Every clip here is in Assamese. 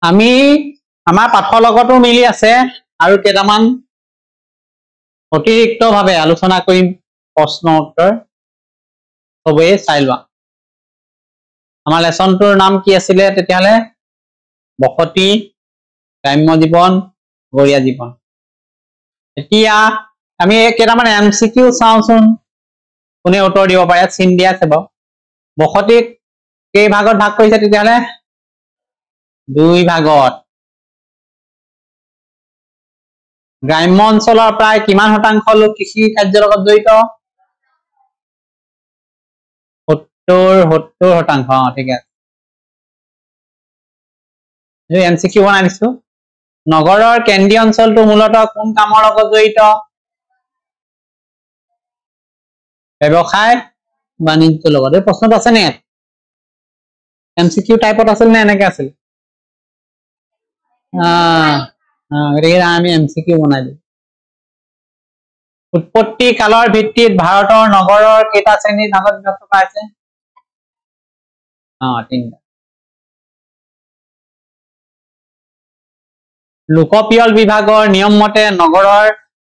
আমি আমাৰ পাঠৰ লগতো মিলি আছে আৰু কেইটামান অতিৰিক্তভাৱে আলোচনা কৰিম প্ৰশ্ন উত্তৰ সবেই চাই লোৱা আমাৰ লেসনটোৰ নাম কি আছিলে তেতিয়াহলে বসতি গ্ৰাম্য জীৱন গৰীয়া জীৱন এতিয়া আমি কেইটামান এমসিকিউ চাওঁচোন কোনে উত্তৰ দিব পাৰে চিন দিয়া আছে বাৰু বসতিক কেই ভাগত ভাগ কৰিছে তেতিয়াহলে দুই ভাগত গ্ৰাম্য অঞ্চলৰ প্ৰায় কিমান শতাংশ লোক কৃষি কাৰ্যৰ লগত জড়িত 70 শতাংশ ঠিক আছে এমসিকিউ বনাই দিছো নগৰৰ কেন্দ্ৰীয় অঞ্চলটো মূলতঃ কোন কামৰ লগত জড়িত ব্যৱসায় বাণিজ্যৰ লগত এই প্ৰশ্নটো আছে নে এমসিকিউ টাইপত আছিল নে এনেকে আছিল গতিকে আমি এমসিকিউ বনাই দিম উৎপত্তি কালৰ ভিত্তিত ভাৰতৰ নগৰৰ কেইটা শ্ৰেণীৰ ভাগত বিভক্ত কৰা হৈছে তিনিটা লোকপিয়ল বিভাগৰ নিয়ম মতে নগৰৰ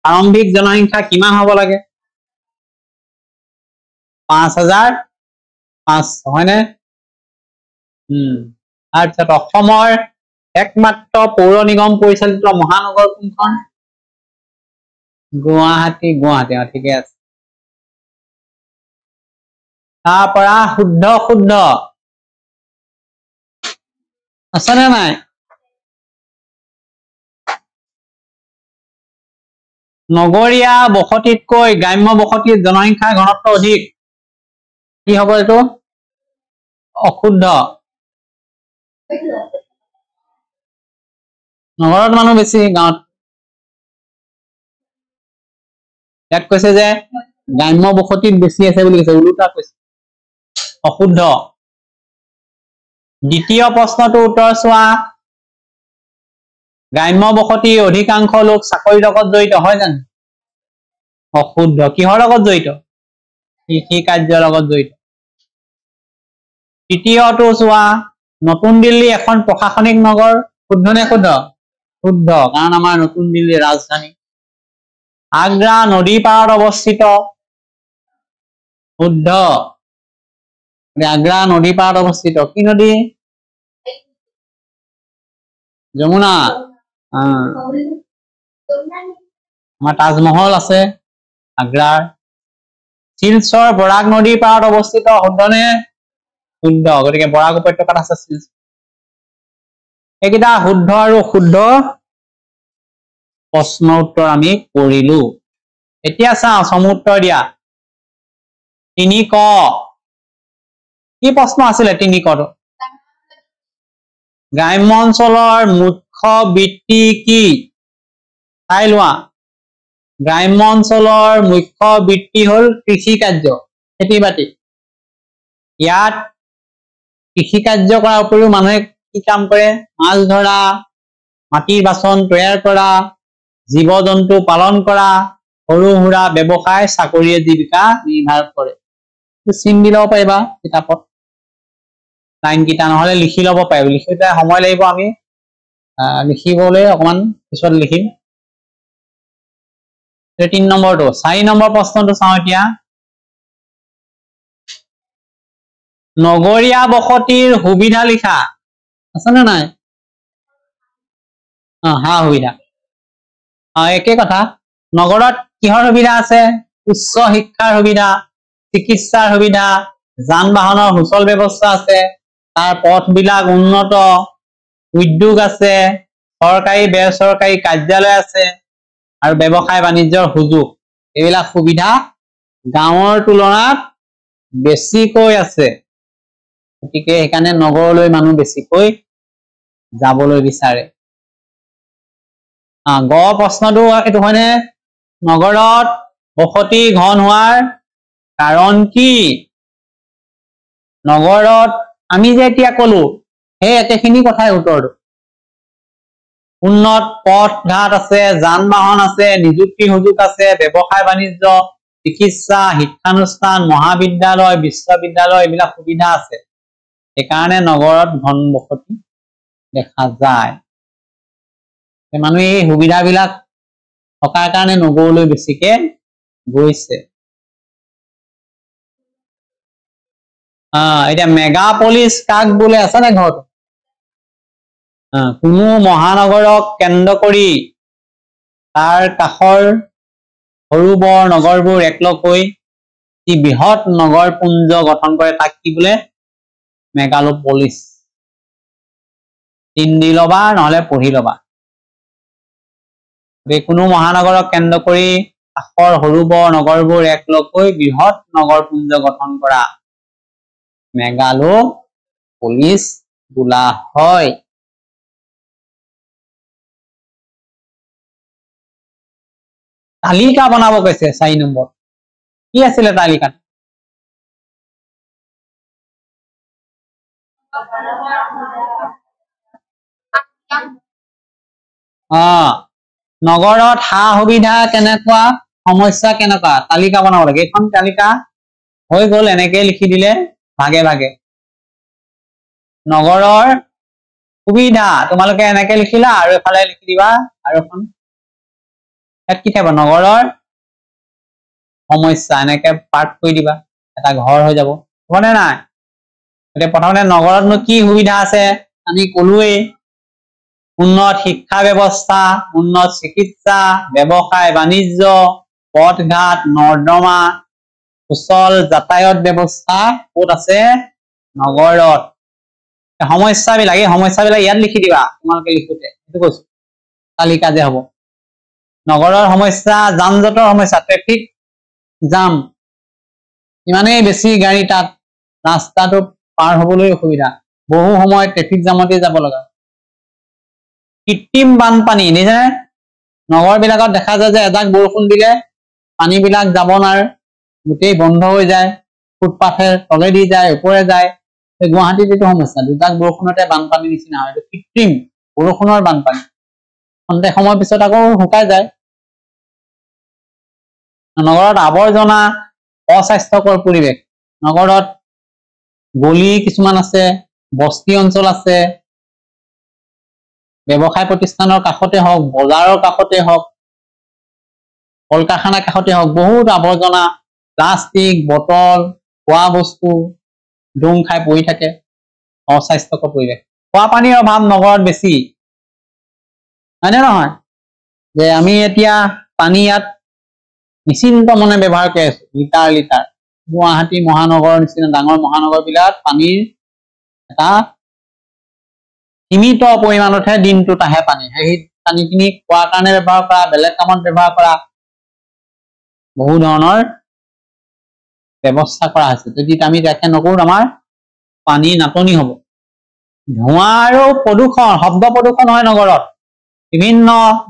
প্ৰাৰম্ভিক জনসংখ্যা কিমান হ'ব লাগে ৫,৫০০ হয়নে তাৰপিছত অসমৰ একমাত্ৰ পৌৰ নিগম পৰিচালিত মহানগৰ কোনখন গুৱাহাটী ঠিকে আছে তাৰ পৰা শুদ্ধ আছে নে নাই নগৰীয়া বসতিতকৈ গ্ৰাম্য বসতিত জনসংখ্যাৰ ঘনত্ব অধিক কি হ'ব এইটো অশুদ্ধ নগৰত মানুহ বেছি গাঁৱত ইয়াত কৈছে যে গ্ৰাম্য বসতিত বেছি আছে বুলি কৈছে ওলোটা কৈছে অশুদ্ধ দ্বিতীয় প্ৰশ্নটো উত্তৰ চোৱা গ্ৰাম্য বসতি অধিকাংশ লোক চাকৰিৰ লগত জড়িত হয় জানো অশুদ্ধ কিহৰ লগত জড়িত কৃষি কাৰ্যৰ লগত জড়িত তৃতীয়টো চোৱা নতুন দিল্লী এখন প্ৰশাসনিক নগৰ শুদ্ধ নে শুদ্ধ কাৰণ আমাৰ নতুন দিল্লীৰ ৰাজধানী আগ্ৰা নদী পাৰত অৱস্থিত শুদ্ধ আগ্ৰা নদী পাৰত অৱস্থিত কি নদী যমুনা আমাৰ তাজমহল আছে আগ্ৰাৰ শিলচৰ বৰাক নদীৰ পাৰত অৱস্থিত শুদ্ধ নে শুদ্ধ গতিকে বৰাক উপত্যকাত আছে শিলচৰ এইকেইটা শুদ্ধ আৰু অশুদ্ধ প্ৰশ্ন উত্তৰ আমি কৰিলো এতিয়া চাওঁ সমুত্তৰ দিয়া 3 ক কি প্ৰশ্ন আছিলে 3 কটো গ্ৰাম্য অঞ্চলৰ মুখ্য বৃত্তি কি চাই লোৱা গ্ৰাম্য অঞ্চলৰ মুখ্য বৃত্তি হল কৃষি কাৰ্য খেতি বাতি ইয়াত কৃষি কাৰ্য কৰাৰ উপৰিও মানুহে কি কাম কৰে মাছ ধৰা মাটিৰ বাচন তৈয়াৰ কৰা জীৱ জন্তু পালন কৰা সৰু সুৰা ব্যৱসায় চাকৰিয়ে জীৱিকা নিৰ্বাহ কৰে চিন দি লব পাৰিবা কিতাপত লাইন কিটা নহলে লিখি লব পাৰিব লিখিতে সময় লাগিব আমি লিখিবলৈ অকমান পিছত লিখিম 3 নম্বৰটো 4 নম্বৰ প্ৰশ্নটো চাওঁ এতিয়া নগৰীয়া বসতিৰ সুবিধা লিখা আছে নে নাই সুবিধা একে কথা নগৰত কিহৰ সুবিধা আছে উচ্চ শিক্ষাৰ সুবিধা চিকিৎসাৰ সুবিধা যান বাহনৰ সুচল ব্যৱস্থা আছে তাৰ পথ বিলাক উন্নত উদ্যোগ আছে সৰকাৰী বেচৰকাৰী কাৰ্যালয় আছে আৰু ব্যৱসায় বাণিজ্যৰ সুযোগ এইবিলাক সুবিধা গাঁৱৰ তুলনাত বেছিকৈ আছে গতিকে সেইকাৰণে নগৰলৈ মানুহ বেছিকৈ যাবলৈ বিচাৰে গ প্ৰশ্নটো এইটো হয়নে নগৰত বসতি ঘন হোৱাৰ কাৰণ কি নগৰত আমি যে এতিয়া কলো সেই একেখিনি কথাই উত্তৰটো উন্নত পথ ঘাট আছে যান বাহন আছে নিযুক্তি সুযোগ আছে ব্যৱসায় বাণিজ্য চিকিৎসা শিক্ষানুষ্ঠান মহাবিদ্যালয় বিশ্ববিদ্যালয় এইবিলাক সুবিধা আছে সেইকাৰণে নগৰত ঘন বসতি দেখা যায় মানুহে এই সুবিধাবিলাক থকাৰ কাৰণে নগৰলৈ বেছিকে গৈছে এতিয়া মেগাপলিছ কাক বোলে আছে নে ঘৰত কোনো মহানগৰক কেন্দ্ৰ কৰি তাৰ কাষৰ সৰু বৰ নগৰবোৰ একলগ হৈ ই বৃহৎ নগৰপুঞ্জ গঠন কৰে তাক কি বোলে মেগালোপলিছ হিন্দী লবা নহলে পঢ়ি লবা কোনো মহানগৰক কেন্দ্ৰ কৰি কাষৰ সৰু বৰ নগৰবোৰ একলগ হৈ বৃহৎ নগৰপুঞ্জ গঠন কৰা মেগালোপলিছ বোলা হয় তালিকা বনাব কৈছে 4 নম্বৰ কি আছিলে তালিকাত নগৰত হা সুবিধা কেনেকুৱা সমস্যা কেনেকুৱা তালিকা বনাব লাগে এখন তালিকা হৈ গল এনেকৈ লিখি দিলে ভাগে ভাগে নগৰৰ সুবিধা তোমালোকে এনেকৈ লিখিলা আৰু এফালে লিখি দিবা আৰু এখন ইয়াত কি থাকিব নগৰৰ সমস্যা এনেকৈ পাৰ্ট কৰি দিবা এটা ঘৰ হৈ যাব হবনে নাই এতিয়া প্ৰথমতে নগৰতনো কি সুবিধা আছে আমি কলোৱেই উন্নত শিক্ষা ব্যৱস্থা উন্নত চিকিৎসা ব্যৱসায় বাণিজ্য পথ ঘাট নৰ্দমা সুচল যাতায়াত ব্যৱস্থা ক'ত আছে নগৰত সমস্যাবিলাক এই সমস্যাবিলাক ইয়াত লিখি দিবা তোমালোকে লিখোতে এইটো কৈছো তালিকা যে হ'ব নগৰৰ সমস্যা যান জঁটৰ সমস্যা ট্ৰেফিক জাম ইমানেই বেছি গাড়ী তাত ৰাস্তাটো পাৰ হবলৈ অসুবিধা বহু সময় ট্ৰেফিক জামতে যাব লগা কৃত্ৰিম বানপানী দেখিছে নগৰবিলাকত দেখা যায় যে এজাক বৰষুণ দিলে পানীবিলাক যাব নোৱাৰে গোটেই বন্ধ হৈ যায় ফুটপাথে তলেদি যায় ওপৰে যায় গুৱাহাটীত এইটো সমস্যা দুজাক বৰষুণতে বানপানী নিচিনা হয় এইটো কৃত্ৰিম বৰষুণৰ বানপানী খন্তেক সময়ৰ পিছত আকৌ শুকাই যায় নগৰত আৱৰ্জনা অস্বাস্থ্যকৰ পৰিৱেশ নগৰত গলি কিছুমান আছে বস্তি অঞ্চল আছে ব্যৱসায় প্ৰতিষ্ঠানৰ কাষতে হওক বজাৰৰ কাষতে হওক কল কাৰখানাৰ কাষতে হওক বহুত আৱৰ্জনা প্লাষ্টিক বটল খোৱা বস্তু ডুং খাই পৰি থাকে অস্বাস্থ্যকৰ পৰিৱেশ খোৱা পানীৰ অভাৱ নগৰত বেছি হয়নে নহয় যে আমি এতিয়া পানী ইয়াত নিশ্চিন্ত মনে ব্যৱহাৰ কৰি আছো লিটাৰ লিটাৰ গুৱাহাটী মহানগৰৰ নিচিনা ডাঙৰ মহানগৰবিলাক পানীৰ এটা সীমিত পৰিমাণতহে দিনটোত আহে পানী সেই পানীখিনি খোৱাৰ কাৰণে ব্যৱহাৰ কৰা বেলেগ কামত ব্যৱহাৰ কৰা বহু ধৰণৰ ব্যৱস্থা কৰা হৈছে যদি আমি দেখে নকৰো আমাৰ পানী নাটনি হ'ব ধোঁৱা আৰু প্ৰদূষণ শব্দ প্ৰদূষণ হয় নগৰত বিভিন্ন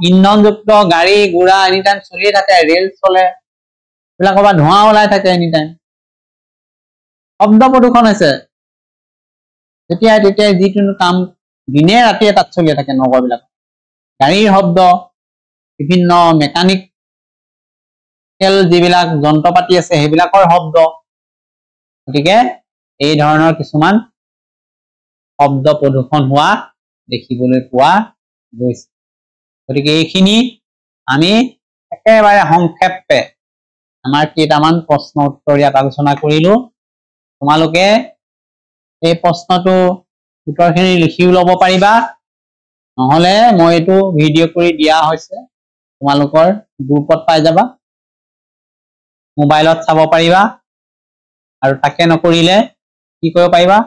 ইন্ধনযুক্ত গাড়ী ঘোঁৰা এনি টাইম চলিয়ে থাকে ৰেল চলে এইবিলাকৰ পৰা ধোঁৱা ওলাই থাকে এনি টাইম শব্দ প্ৰদূষণ হৈছে তেতিয়াই যিকোনো কাম দিনে ৰাতিয়ে তাত চলিয়ে থাকে নগৰবিলাক গাড়ীৰ শব্দ বিভিন্ন মেকানিকেল যিবিলাক যন্ত্ৰ পাতি আছে সেইবিলাকৰ শব্দ গতিকে এই ধৰণৰ কিছুমান শব্দ প্ৰদূষণ হোৱা দেখিবলৈ পোৱা গৈছে গতিকে এইখিনি আমি একেবাৰে সংক্ষেপে আমাৰ কেইটামান প্ৰশ্ন উত্তৰ ইয়াত আলোচনা কৰিলো তোমালোকে এই প্ৰশ্নটো উত্তৰখিনি লিখিও ল'ব পাৰিবা নহলে মই এইটো ভিডিঅ' কৰি দিয়া হৈছে তোমালোকৰ গ্ৰুপত পাই যাবা মোবাইলত চাব পাৰিবা আৰু তাকে নকৰিলে কি কৰিব পাৰিবা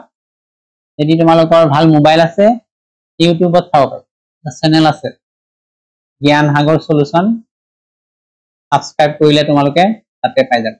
যদি তোমালোকৰ ভাল মোবাইল আছে ইউটিউবত চাব পাৰিবা চেনেল আছে জ্ঞান সাগৰ সলিউশন সাবস্ক্ৰাইব কৰিলে তোমালোকে তাতে পাই যাবা